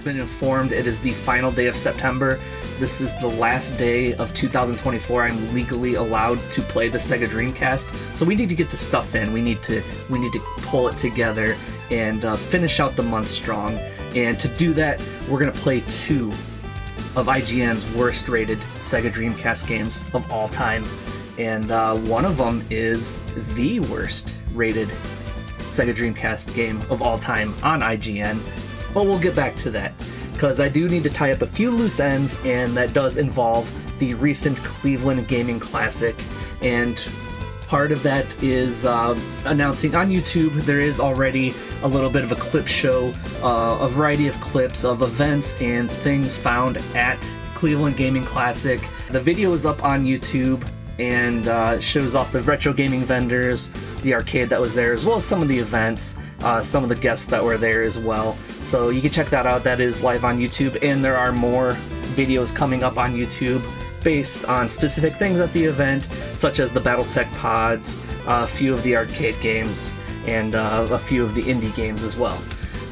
been informed it is the final day of September. This is the last day of 2024. I'm legally allowed to play the Sega Dreamcast. So we need to get this stuff in. We need to pull it together and finish out the month strong. And to do that, we're going to play 2 of IGN's worst rated Sega Dreamcast games of all time. And one of them is the worst rated Sega Dreamcast game of all time on IGN. But we'll get back to that, because I do need to tie up a few loose ends, and that does involve the recent Cleveland Gaming Classic. And part of that is announcing on YouTube. There is already a little bit of a clip show, a variety of clips of events and things found at Cleveland Gaming Classic. The video is up on YouTube and shows off the retro gaming vendors, the arcade that was there, as well as some of the events, some of the guests that were there as well. So you can check that out. That is live on YouTube, and there are more videos coming up on YouTube based on specific things at the event, such as the BattleTech pods, a few of the arcade games, and a few of the indie games as well.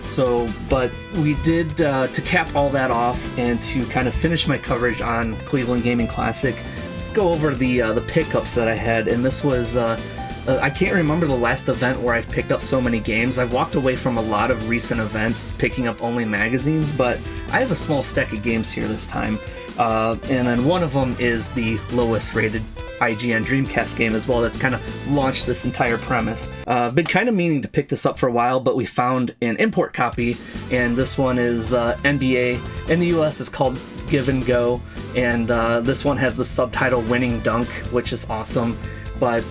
So, but we did, to cap all that off and to kind of finish my coverage on Cleveland Gaming Classic, go over the pickups that I had. And this was, I can't remember the last event where I've picked up so many games. I've walked away from a lot of recent events picking up only magazines, but I have a small stack of games here this time. And then one of them is the lowest rated IGN Dreamcast game as well. That's kind of launched this entire premise. I've been kind of meaning to pick this up for a while, but we found an import copy, and this one is NBA. In the US it's called Give and Go, and this one has the subtitle Winning Dunk, which is awesome. But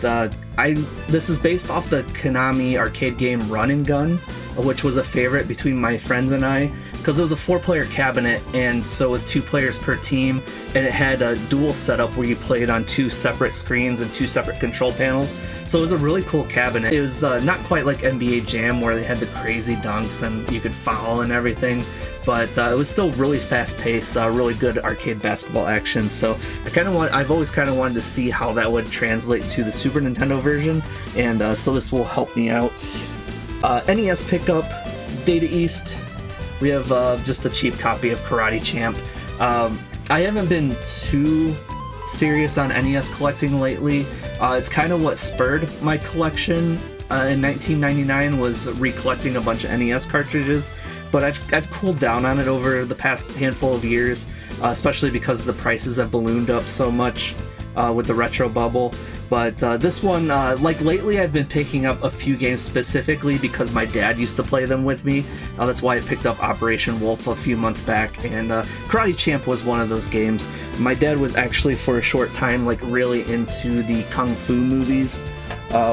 this is based off the Konami arcade game Run and Gun, which was a favorite between my friends and I, because it was a 4-player cabinet, and so it was 2 players per team, and it had a dual setup where you played on 2 separate screens and 2 separate control panels. So it was a really cool cabinet. It was not quite like NBA Jam, where they had the crazy dunks and you could foul and everything, but it was still really fast-paced, really good arcade basketball action. So I've always kind of wanted to see how that would translate to the Super Nintendo version, and so this will help me out. NES pickup, Data East. We have just a cheap copy of Karate Champ. I haven't been too serious on NES collecting lately. It's kind of what spurred my collection in 1999, was recollecting a bunch of NES cartridges. But I've cooled down on it over the past handful of years, especially because the prices have ballooned up so much with the retro bubble. But this one, like lately, I've been picking up a few games specifically because my dad used to play them with me. That's why I picked up Operation Wolf a few months back, and Karate Champ was one of those games. My dad was actually, for a short time, like really into the Kung Fu movies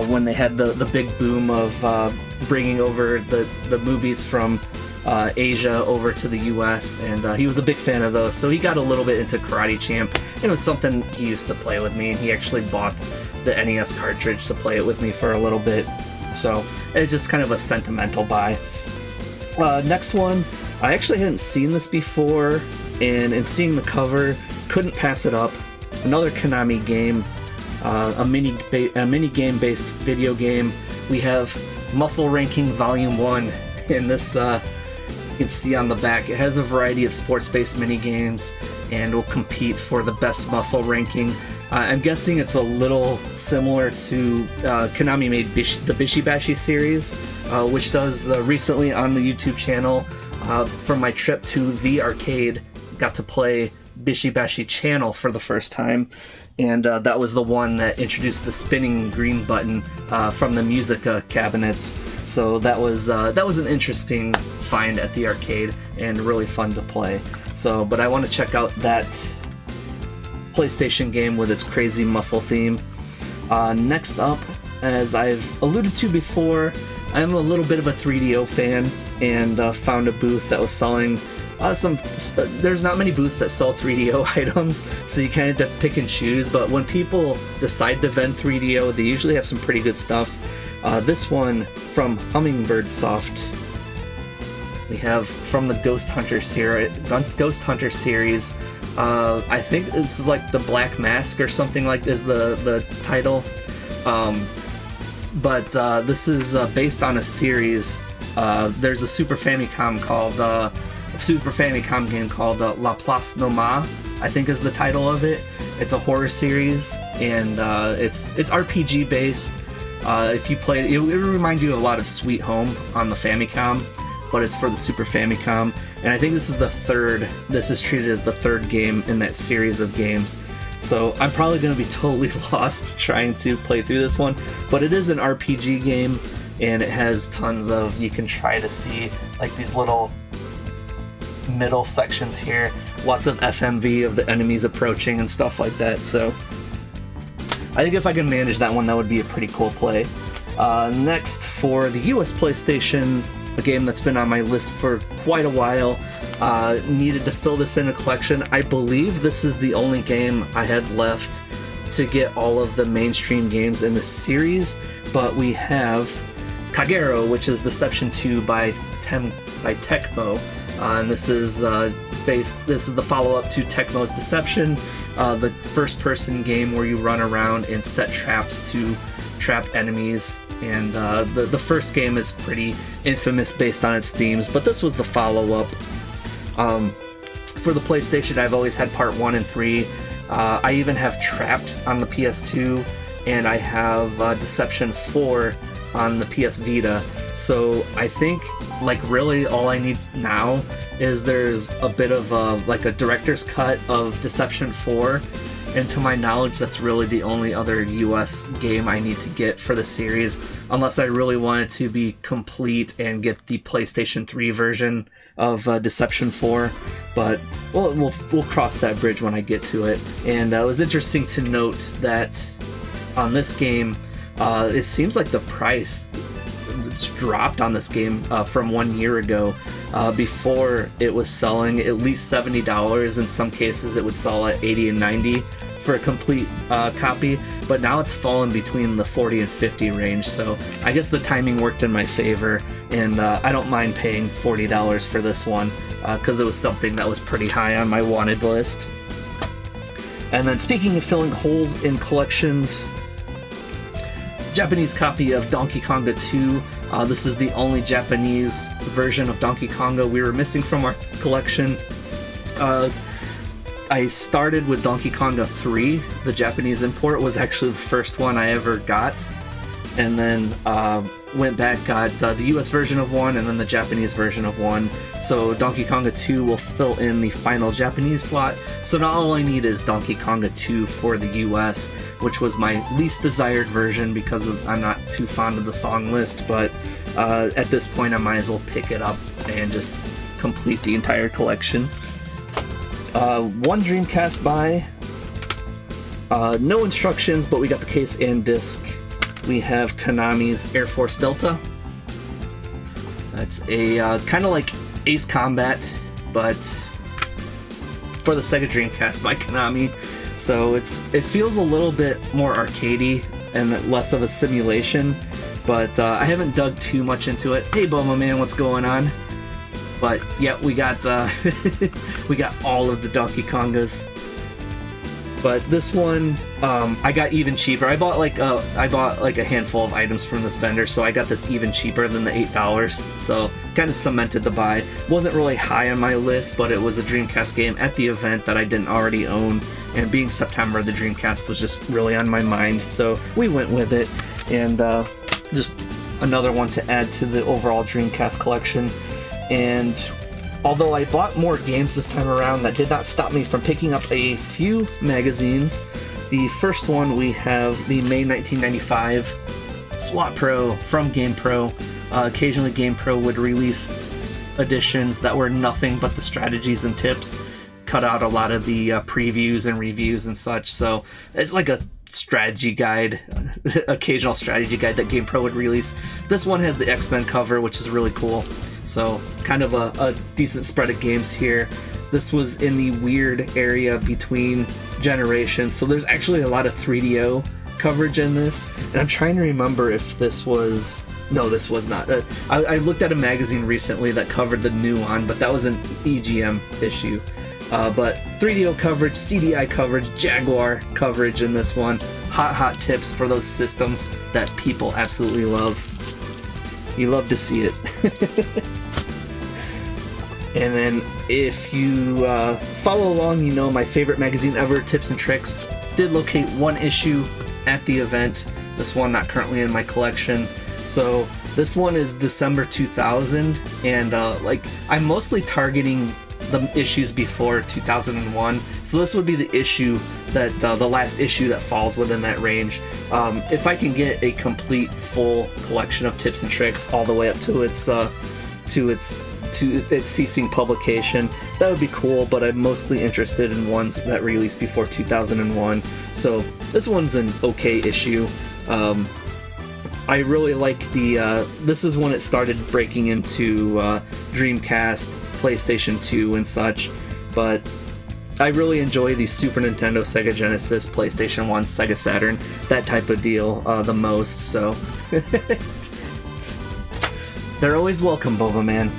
when they had the big boom of bringing over the movies from Asia over to the US, and he was a big fan of those, so he got a little bit into Karate Champ. It was something he used to play with me, and he actually bought the NES cartridge to play it with me for a little bit, so it's just kind of a sentimental buy. Next one, I actually hadn't seen this before, and in seeing the cover, couldn't pass it up. Another Konami game, a mini game based video game. We have Muscle Ranking Volume 1, and this you can see on the back, it has a variety of sports-based mini-games and will compete for the best muscle ranking. I'm guessing it's a little similar to Konami made the Bishi Bashi series, which does recently on the YouTube channel. From my trip to the arcade, got to play Bishi Bashi Channel for the first time, and that was the one that introduced the spinning green button from the Musica cabinets. So that was an interesting find at the arcade and really fun to play. So, but I want to check out that PlayStation game with its crazy muscle theme. Next up, as I've alluded to before, I'm a little bit of a 3DO fan, and found a booth that was selling there's not many booths that sell 3DO items, so you kind of have to pick and choose, but when people decide to vend 3DO, they usually have some pretty good stuff. This one from Hummingbird Soft, we have from the Ghost Hunter series. I think this is like the Black Mask or something like is the title. But this is based on a series. There's a Super Famicom called Super Famicom game called La Place Nommée, I think is the title of it. It's a horror series, and it's RPG based. If you play it, it'll remind you a lot of Sweet Home on the Famicom, but it's for the Super Famicom. And I think this is treated as the third game in that series of games. So I'm probably going to be totally lost trying to play through this one, but it is an RPG game, and it has tons of, you can try to see like these little middle sections here, lots of FMV of the enemies approaching and stuff like that. So I think if I can manage that one, that would be a pretty cool play. Next, for the US PlayStation, a game that's been on my list for quite a while, needed to fill this in a collection. I believe this is the only game I had left to get all of the mainstream games in the series, but we have Kagero, which is Deception 2 by Tecmo, and this is the follow-up to Tecmo's Deception, the first-person game where you run around and set traps to trap enemies. And the first game is pretty infamous based on its themes, but this was the follow-up. For the PlayStation, I've always had Part 1 and 3. I even have Trapped on the PS2, and I have Deception 4 on the PS Vita. So I think, like, really all I need now is there's a bit of a director's cut of Deception 4. And to my knowledge, that's really the only other US game I need to get for the series, unless I really want it to be complete and get the PlayStation 3 version of Deception 4. But we'll cross that bridge when I get to it. And it was interesting to note that on this game, it seems like the price dropped on this game from 1 year ago. Before, it was selling at least $70. In some cases, it would sell at $80 and $90 for a complete copy, but now it's fallen between the $40 and $50 range, so I guess the timing worked in my favor, and I don't mind paying $40 for this one, because it was something that was pretty high on my wanted list. And then, speaking of filling holes in collections, Japanese copy of Donkey Konga 2. This is the only Japanese version of Donkey Konga we were missing from our collection. I started with Donkey Konga 3. The Japanese import was actually the first one I ever got, and then went back, got the US version of 1 and then the Japanese version of 1. So Donkey Konga 2 will fill in the final Japanese slot. So now all I need is Donkey Konga 2 for the US, which was my least desired version because I'm not too fond of the song list, but at this point I might as well pick it up and just complete the entire collection. One Dreamcast buy, no instructions, but we got the case and disc. We have Konami's Air Force Delta. That's a kind of like Ace Combat, but for the Sega Dreamcast by Konami. So it feels a little bit more arcadey and less of a simulation, but I haven't dug too much into it. Hey Boma Man, what's going on? But yeah, we got we got all of the Donkey Kongas. But this one, I got even cheaper. I bought like a handful of items from this vendor, so I got this even cheaper than the $8. So kind of cemented the buy. Wasn't really high on my list, but it was a Dreamcast game at the event that I didn't already own. And being September, the Dreamcast was just really on my mind, so we went with it. And just another one to add to the overall Dreamcast collection. And although I bought more games this time around, that did not stop me from picking up a few magazines. The first one, we have the May 1995 SWAT Pro from GamePro. Occasionally GamePro would release editions that were nothing but the strategies and tips, cut out a lot of the previews and reviews and such, so it's like a strategy guide, occasional strategy guide that GamePro would release. This one has the X-Men cover, which is really cool. So kind of a decent spread of games here. This was in the weird area between generations, so there's actually a lot of 3DO coverage in this, and I'm trying to remember if this was... No, this was not. I looked at a magazine recently that covered the new one, but that was an EGM issue. But 3DO coverage, CDI coverage, Jaguar coverage in this one. Hot tips for those systems that people absolutely love. You love to see it. And then if you follow along, you know my favorite magazine ever, Tips and Tricks, did locate one issue at the event. This one not currently in my collection. So this one is December 2000, and I'm mostly targeting the issues before 2001. So this would be the issue that the last issue that falls within that range. If I can get a complete full collection of Tips and Tricks all the way up to its ceasing publication, that would be cool, but I'm mostly interested in ones that released before 2001. So this one's an okay issue. I really like this is when it started breaking into Dreamcast, PlayStation 2 and such, but I really enjoy the Super Nintendo, Sega Genesis, PlayStation 1, Sega Saturn, that type of deal the most, so they're always welcome, Boba Man.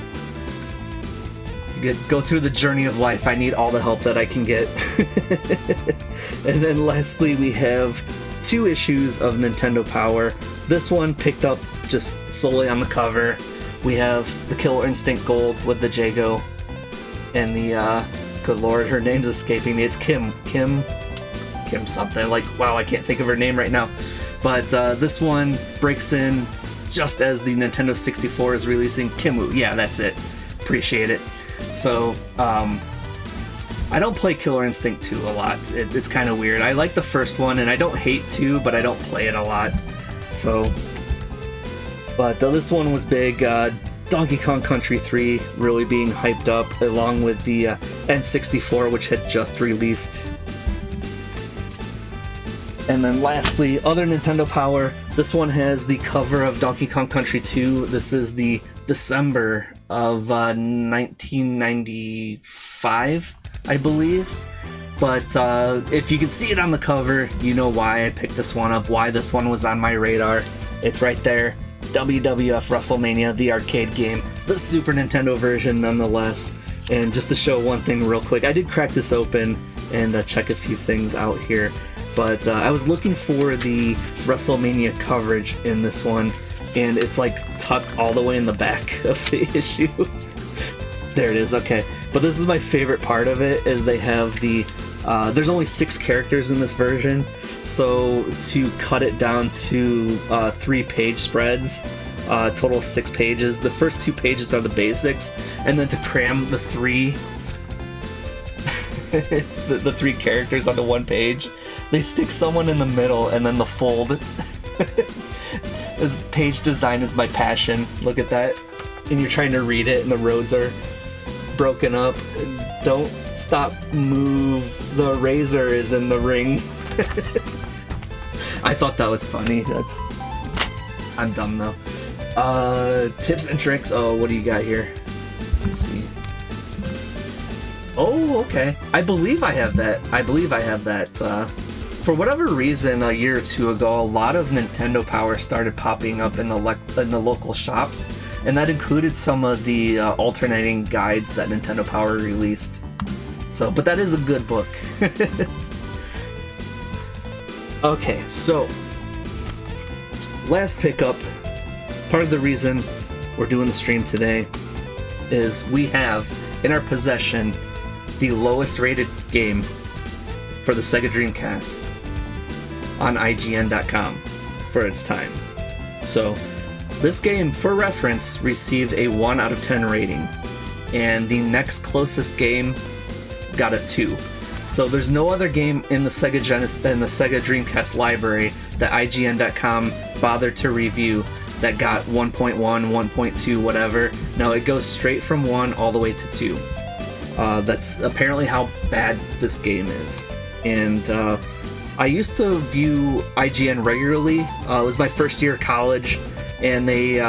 Go through the journey of life. I need all the help that I can get. And then lastly, we have 2 issues of Nintendo Power. This one picked up just solely on the cover. We have the Killer Instinct Gold with the Jago, and the good lord, her name's escaping me. It's Kim something. Wow, I can't think of her name right now. But this one breaks in just as the Nintendo 64 is releasing. Kimu, yeah, that's it. Appreciate it. So, I don't play Killer Instinct 2 a lot. It's kind of weird. I like the first one, and I don't hate 2, but I don't play it a lot. So, but this one was big. Donkey Kong Country 3 really being hyped up, along with the N64, which had just released. And then lastly, other Nintendo Power. This one has the cover of Donkey Kong Country 2. This is the December of 1995, I believe. But if you can see it on the cover, you know why I picked this one up, why this one was on my radar. It's right there. WWF WrestleMania, the arcade game, the Super Nintendo version nonetheless. And just to show one thing real quick, I did crack this open and check a few things out here. But I was looking for the WrestleMania coverage in this one, and it's tucked all the way in the back of the issue. There it is, okay. But this is my favorite part of it, is they have the there's only 6 characters in this version, so to cut it down to 3 page spreads, total of 6 pages. The first 2 pages are the basics, and then to cram the 3 the 3 characters onto 1 page, they stick someone in the middle and then the fold. This page design is my passion. Look at that. And you're trying to read it and the roads are broken up. Don't stop, move. The razor is in the ring. I thought that was funny. I'm dumb though. Tips and tricks. Oh, what do you got here? Let's see. Oh, okay. I believe I have that. For whatever reason, a year or 2 ago, a lot of Nintendo Power started popping up in the local shops, and that included some of the alternating guides that Nintendo Power released. So, but that is a good book. Okay, so last pickup. Part of the reason we're doing the stream today is we have in our possession the lowest rated game for the Sega Dreamcast on IGN.com for its time. So this game, for reference, received a 1 out of 10 rating, and the next closest game got a 2. So there's no other game in the Sega Genesis and the Sega Dreamcast library that IGN.com bothered to review that got 1.1, 1.2, whatever. No, it goes straight from 1 all the way to 2. That's apparently how bad this game is. And I used to view IGN regularly. It was my first year of college, and they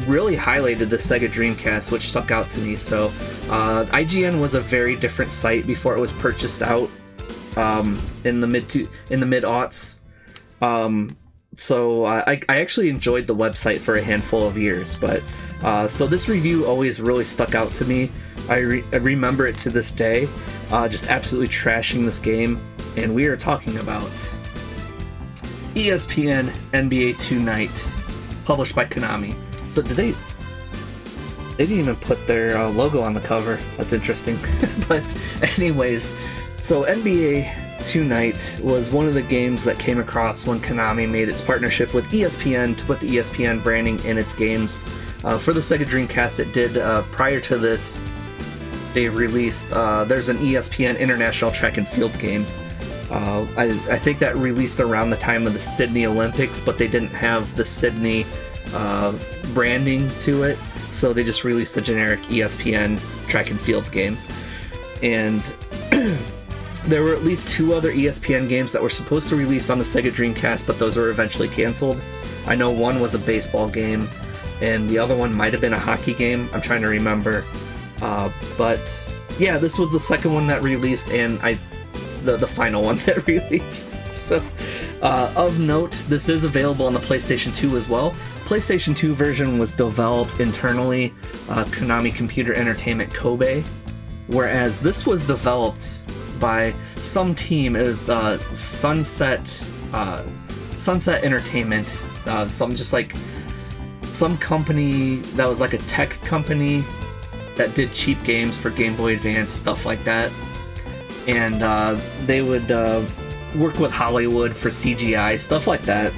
really highlighted the Sega Dreamcast, which stuck out to me. So IGN was a very different site before it was purchased out in the mid-aughts. So I actually enjoyed the website for a handful of years, but so this review always really stuck out to me. I remember it to this day, just absolutely trashing this game, and we are talking about ESPN NBA 2 Night, published by Konami. So did they... They didn't even put their logo on the cover. That's interesting. But anyways, so NBA Tonight was one of the games that came across when Konami made its partnership with ESPN to put the ESPN branding in its games. For the Sega Dreamcast, it did, prior to this, they released, there's an ESPN International Track and Field game. I think that released around the time of the Sydney Olympics, but they didn't have the Sydney branding to it, so they just released the generic ESPN Track and Field game. And there were at least 2 other ESPN games that were supposed to release on the Sega Dreamcast, but those were eventually canceled. I know one was a baseball game, and the other one might have been a hockey game. I'm trying to remember. But yeah, this was the second one that released, and the final one that released. So, of note, this is available on the PlayStation 2 as well. PlayStation 2 version was developed internally, Konami Computer Entertainment Kobe, whereas this was developed by some team as Sunset Entertainment, some company that was like a tech company that did cheap games for Game Boy Advance, stuff like that. And they would work with Hollywood for CGI, stuff like that.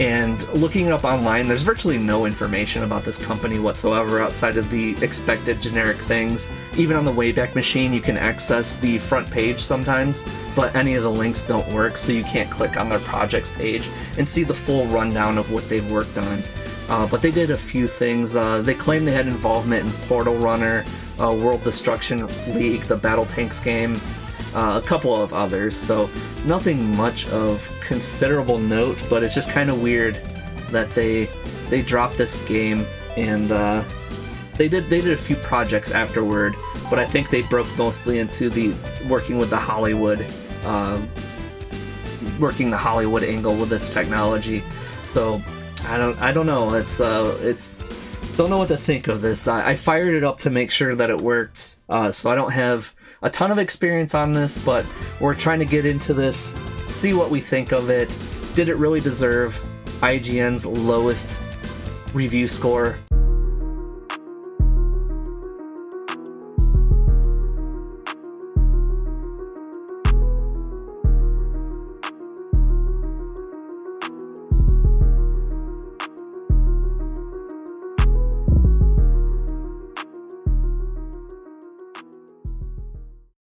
And looking it up online, there's virtually no information about this company whatsoever outside of the expected generic things. Even on the Wayback Machine, you can access the front page sometimes, but any of the links don't work, so you can't click on their projects page and see the full rundown of what they've worked on. But they did a few things. They claim they had involvement in Portal Runner, World Destruction League, the Battle Tanks game, a couple of others, so nothing much of considerable note, but it's just kind of weird that they dropped this game, and they did a few projects afterward, but I think they broke mostly into the working the Hollywood angle with this technology. So I don't know. It's don't know what to think of this. I fired it up to make sure that it worked, so I don't have a ton of experience on this, but we're trying to get into this, see what we think of it. Did it really deserve IGN's lowest review score